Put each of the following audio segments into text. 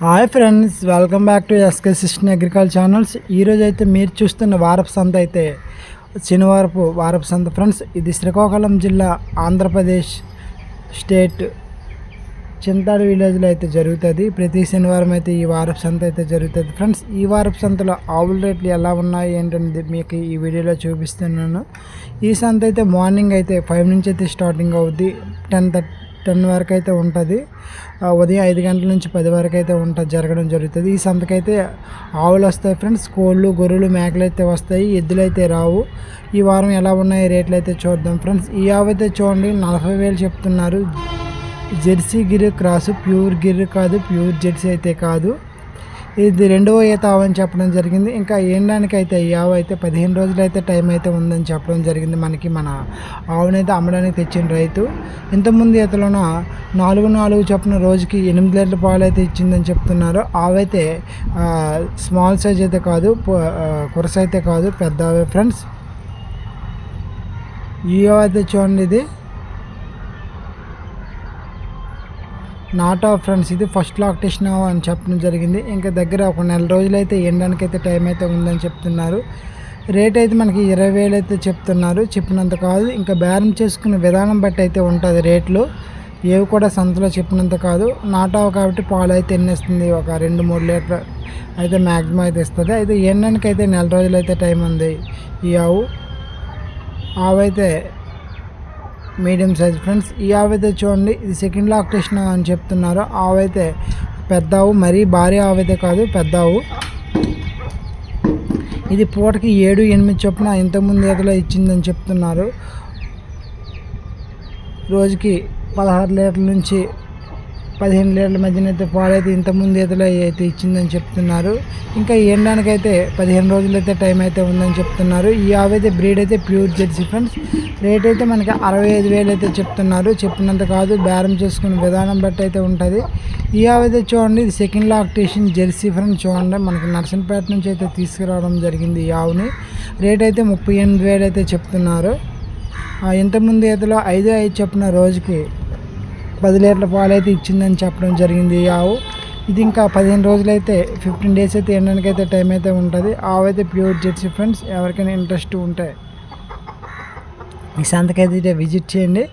Hi friends, welcome back to SK system agriculture channels. ఈరోజు అయితే మీరు చూస్తున్న వారపు సంత అయితే శనివారపు వారపు సంత ఫ్రెండ్స్. ఇది శ్రీకాకుళం జిల్లా, ఆంధ్రప్రదేశ్ స్టేట్, చింతాడు విలేజ్లో అయితే జరుగుతుంది. ప్రతి శనివారం అయితే ఈ వారపు సంత అయితే జరుగుతుంది ఫ్రెండ్స్. ఈ వారపు సంతలో ఆవుల రేట్లు ఎలా ఉన్నాయి ఏంటనేది మీకు ఈ వీడియోలో చూపిస్తున్నాను. ఈ సంత అయితే మార్నింగ్ అయితే 5 నుంచి అయితే స్టార్టింగ్ అవుద్ది. 10 వరకు అయితే ఉంటుంది. ఉదయం 5 గంటల నుంచి 10 వరకు అయితే జరగడం జరుగుతుంది. ఈ సంతకైతే ఆవులు వస్తాయి ఫ్రెండ్స్, కోళ్ళు, గొర్రెలు, మేకలు అయితే వస్తాయి, ఎద్దులు అయితే రావు. ఈ వారం ఎలా ఉన్నాయి రేట్లు అయితే చూద్దాం ఫ్రెండ్స్. ఈ ఆవు అయితే చూడండి 40,000 చెప్తున్నారు. Jersey Gir cross, pure Gir కాదు, ప్యూర్ జెర్సీ అయితే కాదు. ఇది రెండవ ఈత ఆవు అని చెప్పడం జరిగింది. ఇంకా ఏండానికి అయితే ఈ ఆవు అయితే 15 రోజులు అయితే టైం అయితే ఉందని చెప్పడం జరిగింది. మనకి మన ఆవునైతే అమ్మడానికి తెచ్చిన రైతు. ఇంతకుముందు ఈతలోన 4 చొప్పున రోజుకి 8 లీటర్ల పాలు అయితే ఇచ్చిందని చెప్తున్నారు. ఆవు అయితే స్మాల్ సైజ్ అయితే కాదు, కురస అయితే కాదు, పెద్ద ఆవే ఫ్రెండ్స్. ఈ ఆవు అయితే చూడండి, ఇది నాట్ ఆఫ్ ఫ్రెండ్స్. ఇది ఫస్ట్ లాక్టేషన్ అని చెప్పడం జరిగింది. ఇంకా దగ్గర ఒక నెల రోజులు అయితే ఎండడానికి అయితే టైం అయితే ఉందని చెప్తున్నారు. రేట్ అయితే మనకి 20,000 అయితే చెప్తున్నారు. చెప్పినంత కాదు, ఇంకా బేరం చేసుకునే విధానం బట్టి అయితే ఉంటుంది రేట్లు. ఏవి కూడా సంతలో చెప్పినంత కాదు. నాటావు కాబట్టి పాలు అయితే ఎన్నేస్తుంది, ఒక 2-3 లీటర్ అయితే మ్యాక్సిమం అయితే ఇస్తుంది. అయితే ఎండడానికి అయితే నెల రోజులు అయితే టైం ఉంది. ఈ ఆవు అయితే మీడియం సైజ్ ఫ్రెండ్స్. ఈ ఆవు అయితే చూడండి, ఇది సెకండ్ లాక్టేషన్ అని చెప్తున్నారు. ఆవు అయితే పెద్ద ఆవు, మరీ భారీ ఆవు అయితే కాదు, పెద్ద ఆవు. ఇది పూటకి 7-8 చొప్పున ఇంతకుముందు ఈతలో ఇచ్చిందని చెప్తున్నారు. రోజుకి 16 లీటర్ల నుంచి 15 లీటర్ల మధ్యన అయితే పాలైతే ఇంతకుముందు ఈతలో అయితే ఇచ్చిందని చెప్తున్నారు. ఇంకా ఎండడానికి అయితే 15 రోజులు అయితే టైం అయితే ఉందని చెప్తున్నారు. ఈ ఆవు అయితే బ్రీడ్ అయితే ప్యూర్ జెర్సీ ఫ్రెండ్స్. రేట్ అయితే మనకి 65,000 అయితే చెప్తున్నారు. చెప్పినంత కాదు, బేరం చేసుకునే విధానం బట్టి అయితే ఉంటుంది. ఈ ఆవు అయితే చూడండి, ఇది సెకండ్ లాక్టేషన్ జెర్సీ ఫ్రెండ్స్. చూడండి, మనకి నర్సన్పేట నుంచి అయితే తీసుకురావడం జరిగింది ఈ ఆవుని. రేట్ అయితే 38,000 అయితే చెప్తున్నారు. ఇంతకుముందు ఈతలో 5 చొప్పున రోజుకి 10 లీటర్ల పాలు అయితే ఇచ్చిందని చెప్పడం జరిగింది ఈ ఆవు. ఇది ఇంకా 15 రోజులు అయితే 15 డేస్ అయితే ఎండడానికి అయితే టైం అయితే ఉంటుంది. ఆవు అయితే ప్యూర్ జెర్సీ ఫ్రెండ్స్. ఎవరికైనా ఇంట్రెస్ట్ ఉంటే ఈ సంతకైతే విజిట్ చేయండి.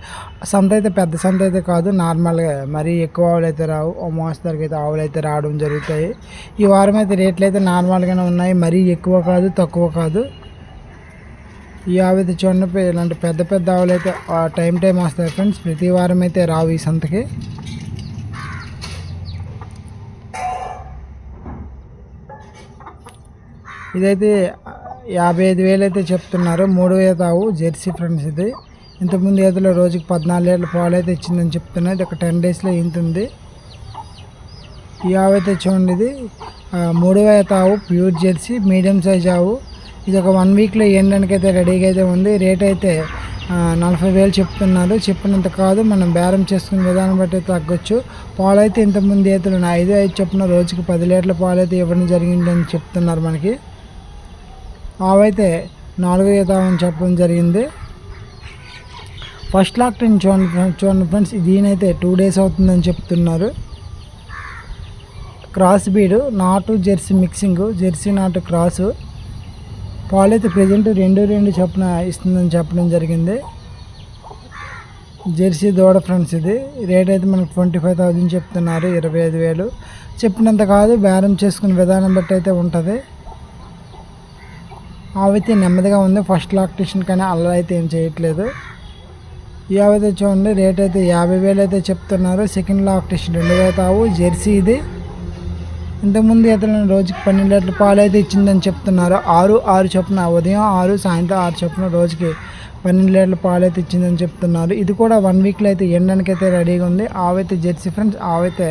సంత అయితే పెద్ద సంత అయితే కాదు, నార్మల్గా మరీ ఎక్కువ ఆవులు అయితే రావు. ఓ మోస్తరుకి అయితే ఆవులు అయితే రావడం జరుగుతాయి. ఈ వారం అయితే రేట్లు అయితే నార్మల్గానే ఉన్నాయి, మరీ ఎక్కువ కాదు, తక్కువ కాదు. ఈ ఆవు అయితే చూడండి, ఇలాంటి పెద్ద ఆవులు అయితే టైం వస్తాయి ఫ్రెండ్స్. ప్రతి వారం అయితే రావు ఈ సంతకి. ఇదైతే 55,000 అయితే చెప్తున్నారు. 3వ ఈత ఆవు జెర్సీ ఫ్రెండ్స్. ఇది ఇంతకుముందు ఈతలో రోజుకి 14 లీటర్ల పాలు అయితే ఇచ్చిందని చెప్తున్నారు. ఇది ఒక 10 డేస్లో ఇంతుంది. ఈ ఆవు అయితే చూడండి, ఇది 3వ ఈత ఆవు ప్యూర్ జెర్సీ, మీడియం సైజ్ ఆవు. ఇది ఒక 1 వీక్లో ఎండడానికి అయితే రెడీగా అయితే ఉంది. రేట్ అయితే 40,000 చెప్తున్నారు. చెప్పినంత కాదు, మనం బేరం చేసుకునే విధానం బట్టి తగ్గొచ్చు. పాలు అయితే ఇంతకుముందు ఈతలు 5 చొప్పున రోజుకి 10 లీటర్ల పాలు అయితే ఇవ్వడం జరిగిందని చెప్తున్నారు మనకి. ఆవు అయితే 4వ ఈత అని చెప్పడం జరిగింది. ఫస్ట్ లాక్టేషన్ చూడండి ఫ్రెండ్స్. దీనైతే 2 డేస్ అవుతుందని చెప్తున్నారు. క్రాస్ బీడు, నాటు జెర్సీ మిక్సింగ్, జెర్సీ నాటు క్రాసు. పాలు అయితే ప్రజెంట్ 2 చొప్పున ఇస్తుందని చెప్పడం జరిగింది. జెర్సీ దూడ ఫ్రెండ్స్. ఇది రేట్ అయితే మనకు 25,000 చెప్తున్నారు. 25,000 చెప్పినంత కాదు, బేరం చేసుకునే విధానం బట్టి అయితే ఉంటుంది. ఆవు అయితే నెమ్మదిగా ఉంది. ఫస్ట్ లాక్టేషన్ కానీ అల్లరి అయితే ఏం చేయట్లేదు. ఈ ఆవు అయితే చూడండి, రేట్ అయితే 50,000 అయితే చెప్తున్నారు. సెకండ్ లాక్టేషన్ 2వ ఈత ఆవు జెర్సీ. ఇది ఇంతకుముందు ఈతలను రోజుకి 12 లీటర్ల పాలు అయితే ఇచ్చిందని చెప్తున్నారు. 6 చొప్పున, ఉదయం 6, సాయంత్రం 6 చొప్పున రోజుకి 12 లీటర్ల పాలు అయితే ఇచ్చిందని చెప్తున్నారు. ఇది కూడా 1 వీక్లో అయితే ఎండడానికి అయితే రెడీగా ఉంది. ఆవు అయితే జెర్సీ ఫ్రెండ్స్. ఆవు అయితే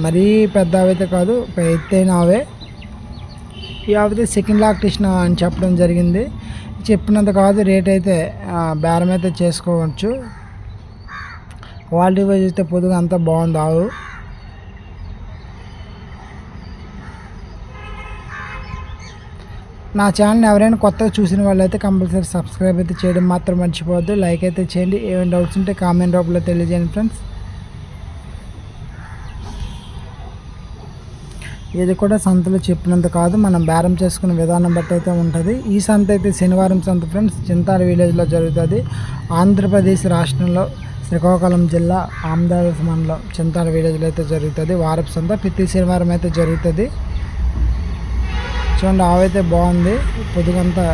మరీ పెద్ద ఆవు అయితే కాదు, ఎత్తైన ఆవే. ఈ ఆవు అయితే సెకండ్ లాక్టేషన్ అని చెప్పడం జరిగింది. చెప్పినంత కాదు, రేట్ అయితే బేరం అయితే చేసుకోవచ్చు. క్వాలిటీ వైజ్ అయితే పొదుగు అంతా బాగుంది ఆవు. నా ఛానల్ ఎవరైనా కొత్తగా చూసిన వాళ్ళు అయితే కంపల్సరీ సబ్స్క్రైబ్ అయితే చేయడం మాత్రం మర్చిపోవద్దు. లైక్ అయితే చేయండి. ఏమైనా డౌట్స్ ఉంటే కామెంట్ రూపంలో తెలియజేయండి ఫ్రెండ్స్. ఇది కూడా సంతలో చెప్పినంత కాదు, మనం బేరం చేసుకునే విధానం బట్టి అయితే ఉంటుంది. ఈ సంత అయితే శనివారం సంత ఫ్రెండ్స్, చింతాడ విలేజ్లో జరుగుతుంది. ఆంధ్రప్రదేశ్ రాష్ట్రంలో శ్రీకాకుళం జిల్లా ఆమ్దాల్స్ మండలం చింతాడ విలేజ్లో అయితే జరుగుతుంది వారపు సంత. ప్రతి శనివారం అయితే జరుగుతుంది. చూడండి, ఆవు అయితే బాగుంది. పొద్దుగంతా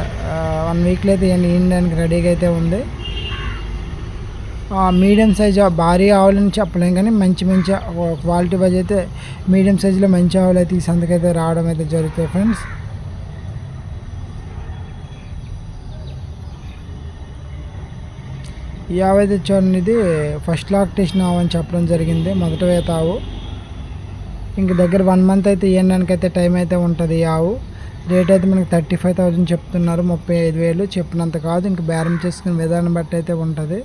1 వీక్లో అయితే ఈయనడానికి రెడీగా అయితే ఉంది. మీడియం సైజ్ భారీ ఆవులని చెప్పలేం, కానీ మంచి క్వాలిటీ వైజ్ అయితే మీడియం సైజులో మంచి ఆవులు అయితే ఈ సంతకైతే రావడం అయితే జరుగుతాయి ఫ్రెండ్స్. ఈ ఆవు అయితే చూడండి, ఇది ఫస్ట్ లాక్టేషన్ ఆవు అని చెప్పడం జరిగింది. మొదట వేత ఆవు. ఇంక దగ్గర 1 మంత్ అయితే ఇవ్వడానికి అయితే టైం అయితే ఉంటుంది. ఈ ఆవు రేట్ అయితే మనకి 35,000 చెప్తున్నారు. 35,000 చెప్పినంత కాదు, ఇంక బేరం చేసుకునే విధానం బట్టి అయితే ఉంటుంది.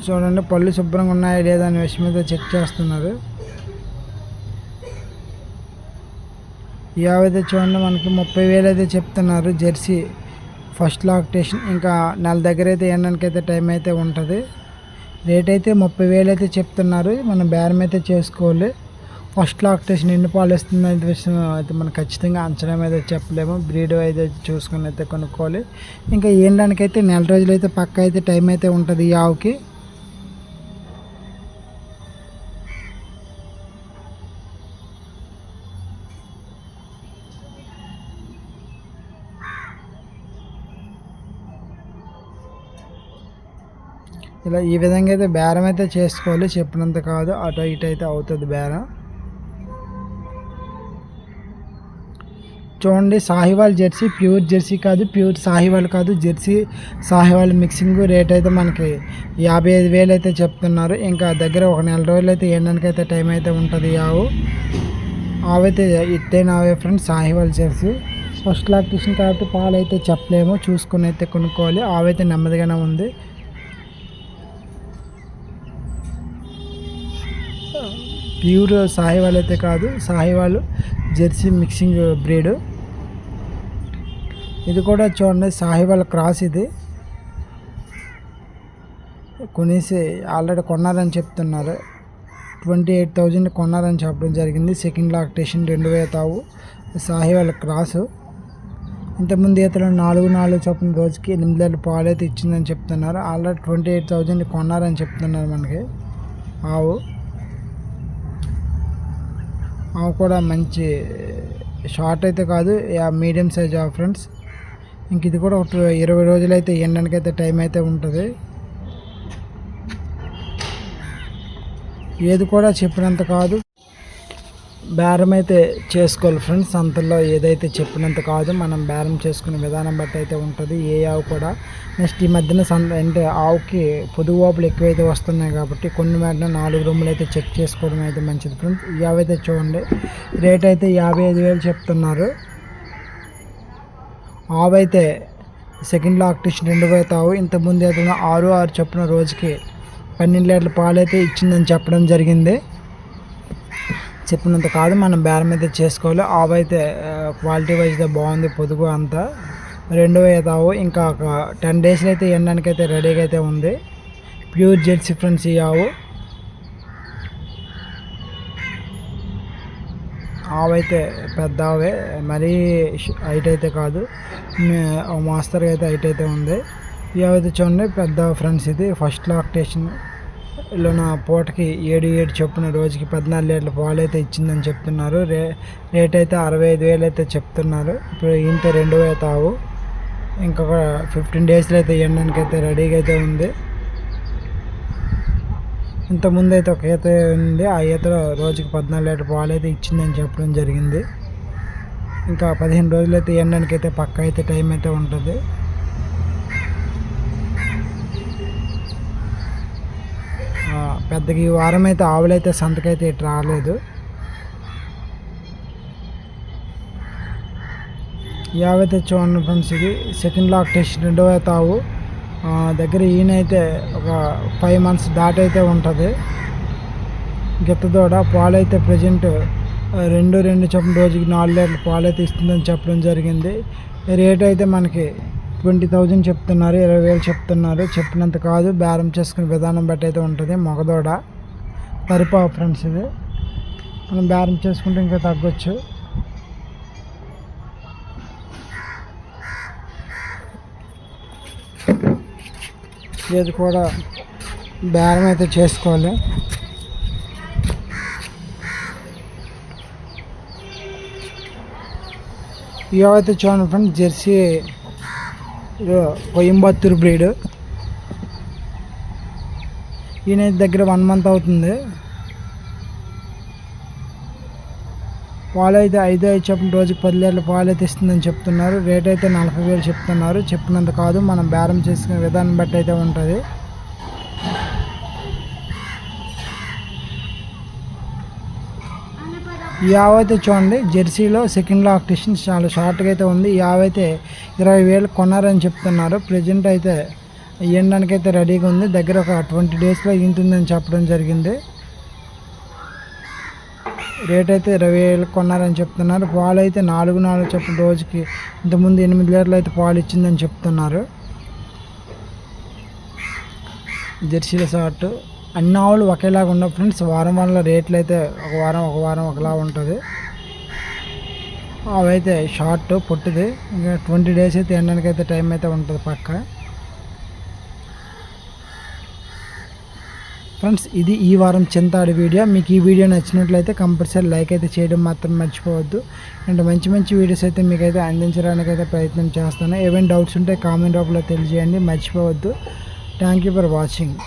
చూడండి, పళ్ళు శుభ్రంగా ఉన్నాయా లేదా అనే విషయం మీద చెక్ చేస్తున్నారు. ఈ ఆవు అయితే చూడండి, మనకి 30,000 అయితే చెప్తున్నారు. Jersey first lactation. ఇంకా నెల దగ్గర అయితే ఎండడానికి అయితే టైం అయితే ఉంటుంది. రేట్ అయితే 30,000 అయితే చెప్తున్నారు. మనం బేరం అయితే చేసుకోవాలి. ఫస్ట్ లాక్టేషన్ ఎన్ని పాలు ఇస్తుంది అనే విషయం అయితే మనం ఖచ్చితంగా అంచనా మీద చెప్పలేము. బ్రీడ్ అయితే చూసుకుని అయితే కొనుక్కోవాలి. ఇంకా ఏండానికైతే నెల రోజులు అయితే పక్క అయితే టైం అయితే ఉంటుంది ఈ ఆవుకి. ఇలా ఈ విధంగా అయితే బేరం అయితే చేసుకోవాలి. చెప్పినంత కాదు, అటు ఇటు అయితే అవుతుంది బేరం. చూడండి, సాహివాల్ జెర్సీ, ప్యూర్ జెర్సీ కాదు, ప్యూర్ సాహివాల్ కాదు, జెర్సీ సాహివాల్ మిక్సింగ్. రేట్ అయితే మనకి 55,000 అయితే చెప్తున్నారు. ఇంకా దగ్గర 1 నెల రోజులు అయితే ఎండడానికి అయితే టైం అయితే ఉంటుంది. ఆవు అయితే ఇట్టైన ఆవే friends, Sahiwal Jersey. First lactation కాబట్టి పాలు అయితే చెప్పలేము, చూసుకుని అయితే కొనుక్కోవాలి. ఆవైతే నెమ్మదిగానే ఉంది. ప్యూర్ సాహివాల్ అయితే కాదు, సాహివాల్ జెర్సీ మిక్సింగ్ బ్రీడ్. ఇది కూడా చూడండి, సాహివాల్ క్రాస్. ఇది కొనేసి ఆల్రెడీ కొన్నారని చెప్తున్నారు. 28,000 కొన్నారని చెప్పడం జరిగింది. సెకండ్ లాక్టేషన్ 2,000 తావు, సాహివాల్ క్రాసు. ఇంతకుముందు ఈతలో 4 చొప్పున రోజుకి 8 లీటర్ల పాలు అయితే ఇచ్చిందని చెప్తున్నారు. ఆల్రెడీ 28,000 కొన్నారని చెప్తున్నారు మనకి. ఆవు కూడా మంచి షార్ట్ అయితే కాదు, మీడియం సైజ్ ఆవు ఫ్రెండ్స్. ఇంక ఇది కూడా ఒక 20 రోజులు అయితే ఎండడానికి అయితే టైం అయితే ఉంటుంది. ఏది కూడా చెప్పినంత కాదు, బేరం అయితే చేసుకోవాలి ఫ్రెండ్స్. సంతల్లో ఏదైతే చెప్పినంత కాదు, మనం బేరం చేసుకునే విధానం బట్టి అయితే ఉంటుంది ఏ ఆవు కూడా. నెక్స్ట్ ఈ మధ్యన అంటే ఆవుకి పొదుగు వాపులు ఎక్కువైతే వస్తున్నాయి కాబట్టి కొన్ని వెంటనే 4 రూములు అయితే చెక్ చేసుకోవడం అయితే మంచిది ఫ్రెండ్స్. ఈ ఆవు అయితే చూడండి, రేట్ అయితే 55,000 చెప్తున్నారు. ఆవు అయితే సెకండ్ లాక్టేషన్ 2,000 తావు. ఇంతకుముందు అయితే 6 చొప్పున రోజుకి 12 లీటర్ల పాలు అయితే ఇచ్చిందని చెప్పడం జరిగింది. చెప్పినంత కాదు, మనం బేరం అయితే చేసుకోవాలి. ఆవు అయితే క్వాలిటీ వైజ్ అయితే బాగుంది, పొదుగు అంతా. 2,000 తావు. ఇంకా ఒక 10 డేస్లో అయితే ఎండడానికి అయితే రెడీగా అయితే ఉంది. ప్యూర్ జెర్సీ ఫ్రెండ్స్ ఈ ఆవు. ఆవు అయితే పెద్ద ఆవే, మరీ హైట్ అయితే కాదు, మాస్టర్గా అయితే హైట్ అయితే ఉంది. ఈ ఆవు అయితే చూడండి, పెద్ద ఫ్రెండ్స్. ఇది ఫస్ట్ లాక్టేషన్ లో నా పూటకి 7 చొప్పున రోజుకి 14 లీటర్ల పాలు అయితే ఇచ్చిందని చెప్తున్నారు. రేట్ అయితే 65,000 అయితే చెప్తున్నారు. ఇప్పుడు ఇంత 2,000 తావు. ఇంకొక 15 డేస్లో అయితే ఎండడానికి అయితే రెడీగా అయితే ఉంది. ఇంతకుముందు అయితే ఒక ఈత ఉంది, ఆ ఈతలో రోజుకి 14 లీటర్ల పాలు అయితే ఇచ్చిందని చెప్పడం జరిగింది. ఇంకా 15 రోజులు అయితే ఎండడానికి అయితే పక్క అయితే టైం అయితే ఉంటుంది. పెద్దగా ఈ వారం అయితే ఆవులు అయితే సంతకైతే ఇటు రాలేదు. ఈ ఆవు అయితే చూడండి ఫ్రెండ్స్, ఇది సెకండ్ లాక్టేషన్ 2,000 తావు. దగ్గర ఈయనైతే ఒక 5 months దాటైతే ఉంటుంది. గిత్తదోడ. పాలు అయితే ప్రజెంట్ 2 చొప్పున రోజుకి 4 లీటర్ల పాలు అయితే ఇస్తుందని చెప్పడం జరిగింది. రేట్ అయితే మనకి 20,000 చెప్తున్నారు, 20,000 చెప్తున్నారు. చెప్పినంత కాదు, బేరం చేసుకునే విధానం బట్టి అయితే ఉంటుంది. మొగదోడ పరిపావ ఫ్రెండ్స్, ఇది మనం బేరం చేసుకుంటే ఇంకా తగ్గొచ్చు. ఇది కూడా బేరం అయితే చేసుకోవాలి. ఇవైతే చూడండి ఫ్రెండ్స్, జెర్సీ కోయంబత్తూరు బ్రీడ్. ఈయన దగ్గర 1 month అవుతుంది. పాలు అయితే 5 చెప్పిన రోజుకి 10 లీటర్ల పాలు అయితే ఇస్తుందని చెప్తున్నారు. రేట్ అయితే 40,000 చెప్తున్నారు. చెప్పినంత కాదు, మనం బేరం చేసుకునే విధానం బట్టి అయితే ఉంటుంది. ఈ ఆవైతే చూడండి, జెర్సీలో సెకండ్ లాక్టేషన్ చాలా షార్ట్గా అయితే ఉంది. ఈ ఆవైతే 20,000 కొన్నారని చెప్తున్నారు. ప్రజెంట్ అయితే ఇవ్వడానికి అయితే రెడీగా ఉంది. దగ్గర ఒక 20 daysలో ఇంతుందని చెప్పడం జరిగింది. రేట్ అయితే 20,000 కొన్నారని చెప్తున్నారు. పాలు అయితే 4 చెప్పిన రోజుకి ఇంతకుముందు 8 లీటర్లు అయితే పాలు ఇచ్చిందని చెప్తున్నారు. జెర్సీల షార్ట్ అన్ని ఆవులు ఒకేలాగా ఉండవు ఫ్రెండ్స్. వారం వల్ల రేట్లు అయితే ఒక వారం ఒకలా ఉంటుంది. అవైతే షార్ట్ పొట్టిది, ఇంకా 20 days అయితే ఎండడానికి అయితే టైం అయితే ఉంటుంది పక్క. ఫ్రెండ్స్, ఇది ఈ వారం చింతాడి వీడియో. మీకు ఈ వీడియో నచ్చినట్లయితే కంపల్సరీ లైక్ అయితే చేయడం మాత్రం మర్చిపోవద్దు. అండ్ మంచి వీడియోస్ అయితే మీకైతే అందించడానికి అయితే ప్రయత్నం చేస్తాను. ఏమైనా డౌట్స్ ఉంటే కామెంట్ రూపంలో తెలియజేయండి, మర్చిపోవద్దు. Thank you for watching.